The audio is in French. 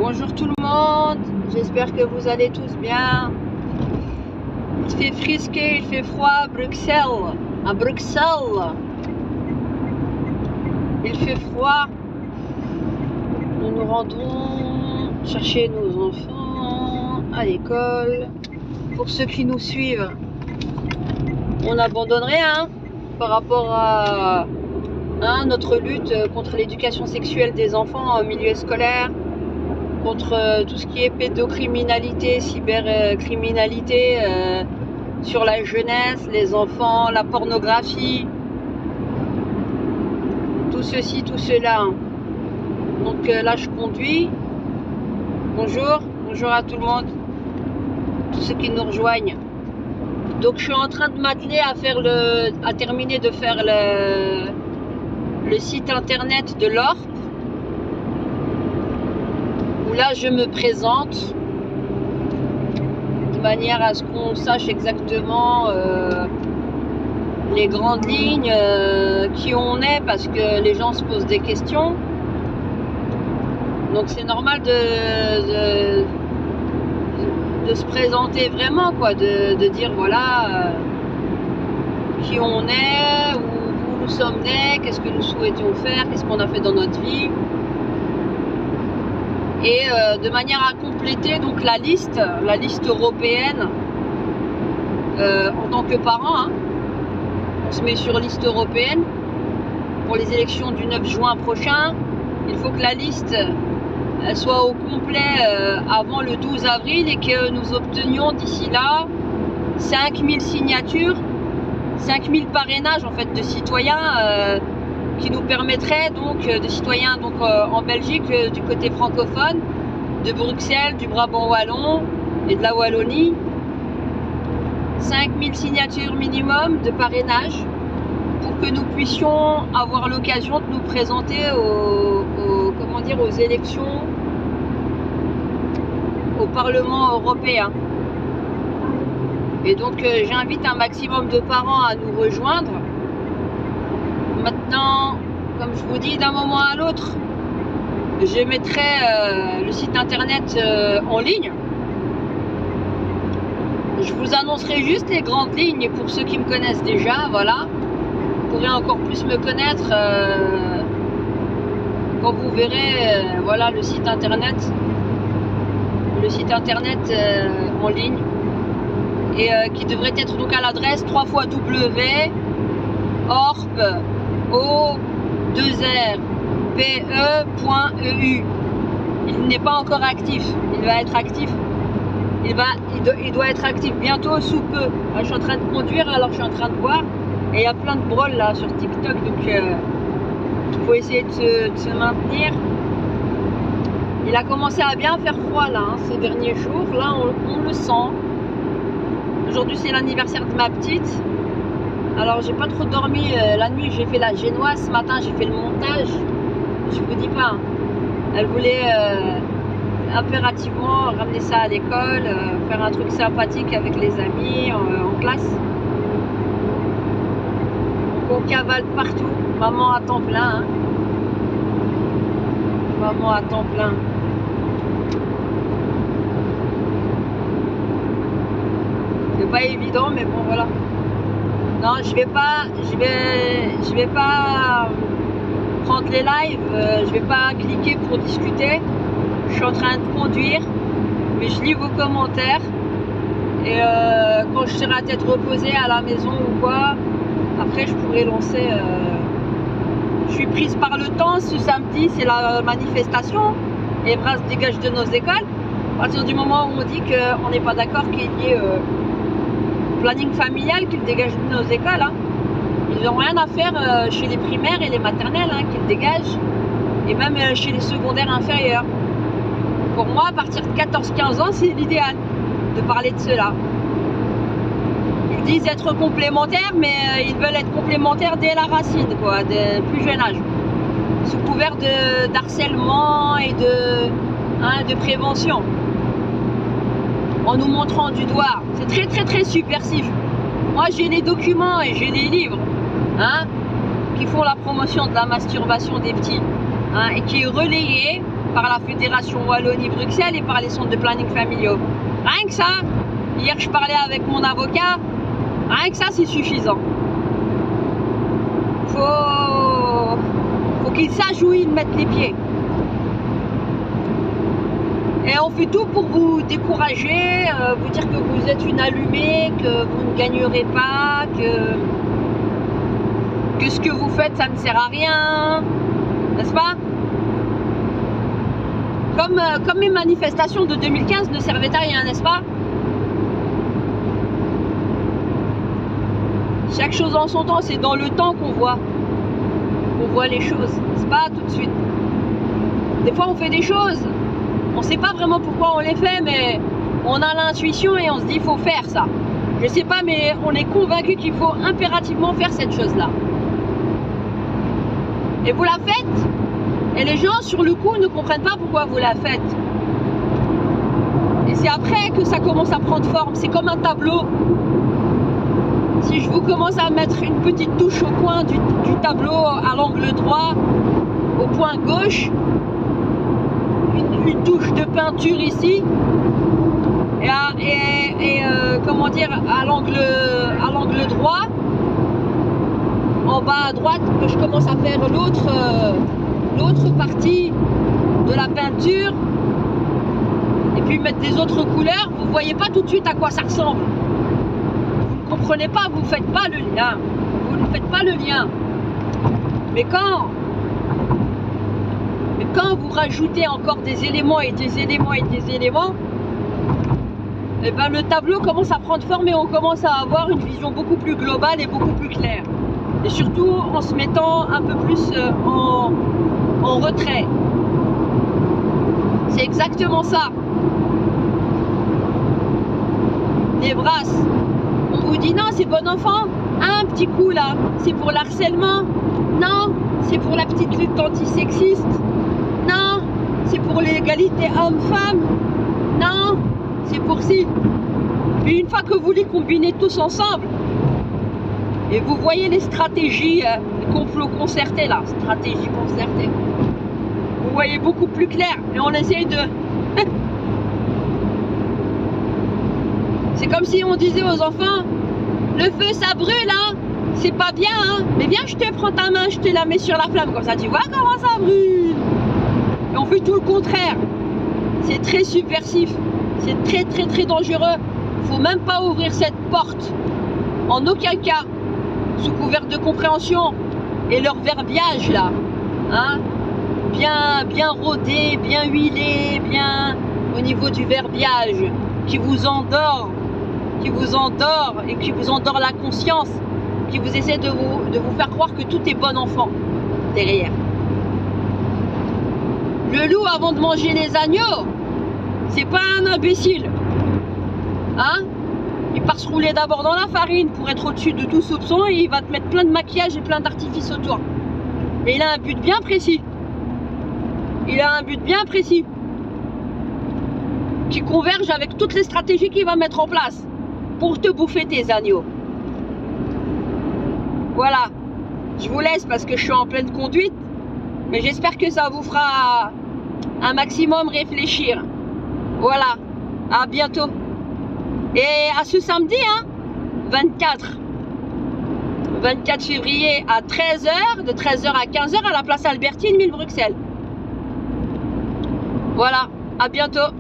Bonjour tout le monde, j'espère que vous allez tous bien. Il fait frisqué, il fait froid à Bruxelles. À Bruxelles, il fait froid. Nous nous rendons chercher nos enfants à l'école. Pour ceux qui nous suivent, on n'abandonne rien par rapport à notre lutte contre l'éducation sexuelle des enfants en milieu scolaire, contre tout ce qui est pédocriminalité, cybercriminalité sur la jeunesse, les enfants, la pornographie, tout ceci, tout cela. Donc là je conduis. Bonjour à tout le monde, tous ceux qui nous rejoignent. Donc je suis en train de m'atteler à terminer de faire le site internet de l'ORP, où là je me présente de manière à ce qu'on sache exactement les grandes lignes, qui on est, parce que les gens se posent des questions. Donc c'est normal de se présenter vraiment, quoi, de dire voilà qui on est, où nous sommes nés, qu'est-ce que nous souhaitions faire, qu'est-ce qu'on a fait dans notre vie, et de manière à compléter donc la liste européenne en tant que parent. On se met sur liste européenne pour les élections du 9 juin prochain. Il faut que la liste soit au complet avant le 12 avril et que nous obtenions d'ici là 5000 signatures, 5000 parrainages en fait de citoyens qui nous permettraient donc de citoyens donc en Belgique, du côté francophone, de Bruxelles, du Brabant wallon et de la Wallonie. 5000 signatures minimum de parrainage pour que nous puissions avoir l'occasion de nous présenter aux élections au Parlement européen. Et donc j'invite un maximum de parents à nous rejoindre. Maintenant, comme je vous dis, d'un moment à l'autre, je mettrai le site internet en ligne. Je vous annoncerai juste les grandes lignes pour ceux qui me connaissent déjà, voilà. Vous pourrez encore plus me connaître quand vous verrez voilà, le site internet en ligne, et qui devrait être donc à l'adresse www.orpe.eu. Il n'est pas encore actif, il va être actif. Il doit être actif bientôt, sous peu. Là, je suis en train de conduire, alors je suis en train de voir, et il y a plein de brôles là sur TikTok, donc il faut essayer de se maintenir. Il a commencé à bien faire froid là, ces derniers jours, là on le sent. Aujourd'hui c'est l'anniversaire de ma petite, alors j'ai pas trop dormi la nuit, j'ai fait la génoise, ce matin j'ai fait le montage, je vous dis pas, elle voulait impérativement ramener ça à l'école, faire un truc sympathique avec les amis en classe. Donc on cavale partout, maman à temps plein, maman à temps plein. C'est pas évident, mais bon voilà. Non, je vais pas prendre les lives, je vais pas cliquer pour discuter. Je suis en train de conduire, mais je lis vos commentaires, et quand je serai à tête reposée à la maison ou quoi, après je pourrai lancer. Je suis prise par le temps. Ce samedi c'est la manifestation, les bras se dégagent de nos écoles. À partir du moment où on dit qu'on n'est pas d'accord qu'il y ait planning familial qui le dégage de nos écoles, ils n'ont rien à faire chez les primaires et les maternelles qui le dégagent, et même chez les secondaires inférieurs. Pour moi, à partir de 14-15 ans, c'est l'idéal de parler de cela. Ils disent être complémentaires, mais ils veulent être complémentaires dès la racine, quoi, de plus jeune âge, sous couvert d'harcèlement et de prévention, en nous montrant du doigt. C'est très très très subversif. Moi j'ai les documents et j'ai les livres qui font la promotion de la masturbation des petits, et qui est relayé par la Fédération Wallonie-Bruxelles et par les centres de planning familiaux. Rien que ça, hier je parlais avec mon avocat, rien que ça c'est suffisant. Faut qu'ils sachent où ils mettent les pieds. Et on fait tout pour vous décourager, vous dire que vous êtes une allumée, que vous ne gagnerez pas, que ce que vous faites ça ne sert à rien, n'est-ce pas? Comme les manifestations de 2015 ne servaient à rien, n'est-ce pas? Chaque chose en son temps, c'est dans le temps qu'on voit les choses, c'est pas tout de suite. Des fois on fait des choses, on sait pas vraiment pourquoi on les fait, mais on a l'intuition et on se dit il faut faire ça. Je sais pas, mais on est convaincu qu'il faut impérativement faire cette chose-là. Et vous la faites, et les gens sur le coup ne comprennent pas pourquoi vous la faites. Et c'est après que ça commence à prendre forme, c'est comme un tableau. Si je vous commence à mettre une petite touche au coin du tableau à l'angle droit, au point gauche, une touche de peinture ici, et comment dire, à l'angle droit, en bas à droite, que je commence à faire l'autre partie de la peinture, et puis mettre des autres couleurs, vous voyez pas tout de suite à quoi ça ressemble. Vous ne comprenez pas, vous ne faites pas le lien. Vous ne faites pas le lien. Mais quand vous rajoutez encore des éléments et des éléments et des éléments, et ben le tableau commence à prendre forme et on commence à avoir une vision beaucoup plus globale et beaucoup plus claire. Et surtout en se mettant un peu plus en retrait. C'est exactement ça. Les brasses. On vous dit non, c'est bon enfant. Un petit coup là, c'est pour l'harcèlement. Non, c'est pour la petite lutte antisexiste. Non, c'est pour l'égalité homme-femme. Non, c'est pour ci. Puis une fois que vous les combinez tous ensemble, et vous voyez les stratégies, les complots concertés là, stratégies concertées, vous voyez beaucoup plus clair. Et on essaye de... C'est comme si on disait aux enfants, le feu ça brûle hein, c'est pas bien hein, mais viens je te prends ta main, je te la mets sur la flamme, comme ça tu vois comment ça brûle. Et on fait tout le contraire. C'est très subversif, c'est très dangereux. Faut même pas ouvrir cette porte, en aucun cas, sous couvert de compréhension. Et leur verbiage là, hein, bien rodé, bien huilé, bien au niveau du verbiage, qui vous endort et qui vous endort la conscience, qui vous essaie de vous faire croire que tout est bon enfant derrière. Le loup avant de manger les agneaux, c'est pas un imbécile, hein? Il part se rouler d'abord dans la farine pour être au-dessus de tout soupçon et il va te mettre plein de maquillage et plein d'artifices autour. Mais il a un but bien précis. Il a un but bien précis qui converge avec toutes les stratégies qu'il va mettre en place pour te bouffer tes agneaux. Voilà. Je vous laisse parce que je suis en pleine conduite, mais j'espère que ça vous fera un maximum réfléchir. Voilà. À bientôt. Et à ce samedi, hein, 24 février à 13h, de 13h à 15h à la place Albertine, 1000 Bruxelles. Voilà, à bientôt.